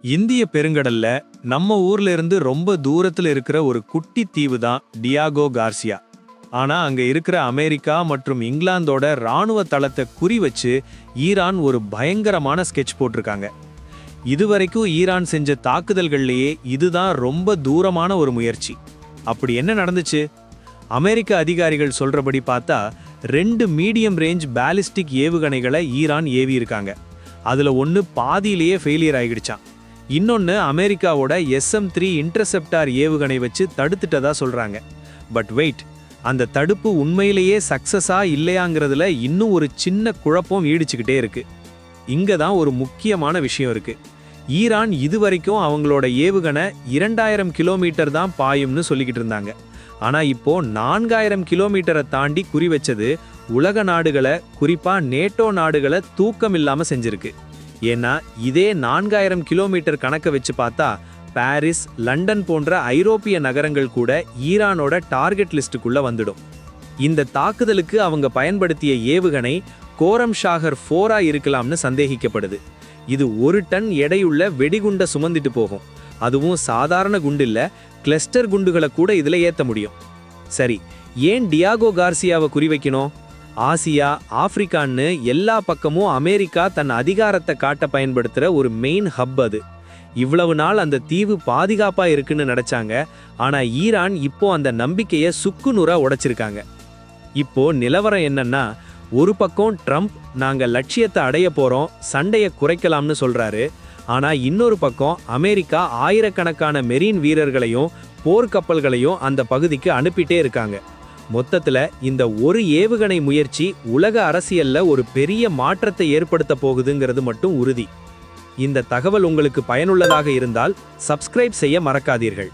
இந்திய பெருங்கடல்ல நம்ம ஊர்ல இருந்து ரொம்ப தூரத்துல இருக்கிற ஒரு குட்டி தீவு தான் டியாகோ கார்சியா. ஆனா அங்க இருக்கிற அமெரிக்கா மற்றும் இங்கிலாந்தோட ராணுவ தளத்தை குறி வச்சு ஈரான் ஒரு பயங்கரமான ஸ்கெட்ச் போட்டிருக்காங்க. இதுவரைக்கும் ஈரான் செஞ்ச தாக்குதல்கள்லயே இதுதான் ரொம்ப தூரமான ஒரு முயற்சி. அப்படி என்ன நடந்துச்சு? அமெரிக்க அதிகாரிகள் சொல்றபடி பார்த்தா 2 மீடியம் ரேஞ்ச் பாலிஸ்டிக் ஏவுகணைகளை ஈரான் ஏவி இருக்காங்க. அதுல ஒன்னு பாதியிலேயே ஃபெயிலியர் ஆகிடுச்சான். இன்னொன்னு அமெரிக்காவோட SM-3 இன்டர்செப்டார் ஏவுகணை வச்சு தடுத்துட்டதா சொல்றாங்க. பட் வெயிட், அந்த தடுப்பு உண்மையிலேயே சக்சஸா இல்லையாங்கிறதுல இன்னும் ஒரு சின்ன குழப்பம் ஈடிச்சுக்கிட்டே இருக்கு. இங்க தான் ஒரு முக்கியமான விஷயம் இருக்கு. ஈரான் இதுவரைக்கும் அவங்களோட ஏவுகணை 2000 கிலோமீட்டர் தான் பாயும்னு சொல்லிக்கிட்டு இருந்தாங்க. ஆனா இப்போ 4000 கிலோமீட்டரை தாண்டி குறி வச்சது உலக நாடுகளை, குறிப்பா நேட்டோ நாடுகளை தூக்கம் இல்லாம செஞ்சிருக்கு. ஏன்னா இதே 4000 கிலோமீட்டர் கணக்க வச்சு பார்த்தா பாரிஸ், லண்டன் போன்ற ஐரோப்பிய நகரங்கள் கூட ஈரானோட டார்கெட் லிஸ்டுக்குள்ள வந்துடும். இந்த தாக்குதலுக்கு அவங்க பயன்படுத்திய ஏவுகணை கோரம் ஷாகர் 4 இருக்கலாம்னு சந்தேகிக்கப்படுது. இது 1 டன் எடையுள்ள வெடிகுண்ட சுமந்துட்டு போகும். அதுவும் சாதாரண குண்டு இல்ல, கிளஸ்டர் குண்டுகளை கூட இதுல ஏத்த முடியும். சரி, ஏன் டியாகோ கார்சியாவை குறிவைக்கணும்? ஆசியா, ஆப்பிரிக்கான்னு எல்லா பக்கமும் அமெரிக்கா தன் அதிகாரத்தை காட்ட பயன்படுத்துற ஒரு மெயின் ஹப் அது. இவ்வளவு நாள் அந்த தீவு பாதுகாப்பா இருக்குன்னு நினைச்சாங்க. ஆனா ஈரான் இப்போ அந்த நம்பிக்கையை சுக்குநூறா உடைச்சிருக்காங்க. இப்போ நிலவரம் என்னன்னா, ஒரு பக்கம் ட்ரம்ப் நாங்க லட்சியத்தை அடைய போறோம், சண்டையை குறைக்கலாம்னு சொல்றாரு. ஆனா இன்னொரு பக்கம் அமெரிக்கா ஆயிரக்கணக்கான மெரீன் வீரர்களையும் போர்க்கப்பல்களையும் அந்த பகுதிக்கு அனுப்பிட்டே இருக்காங்க. மொத்தத்துல இந்த ஒரு ஏவுகணை முயற்சி உலக அரசியல்ல ஒரு பெரிய மாற்றத்தை ஏற்படுத்த போகுதுங்கிறது மட்டும் உறுதி. இந்த தகவல் உங்களுக்கு பயனுள்ளதாக இருந்தால் சப்ஸ்கிரைப் செய்ய மறக்காதீர்கள்.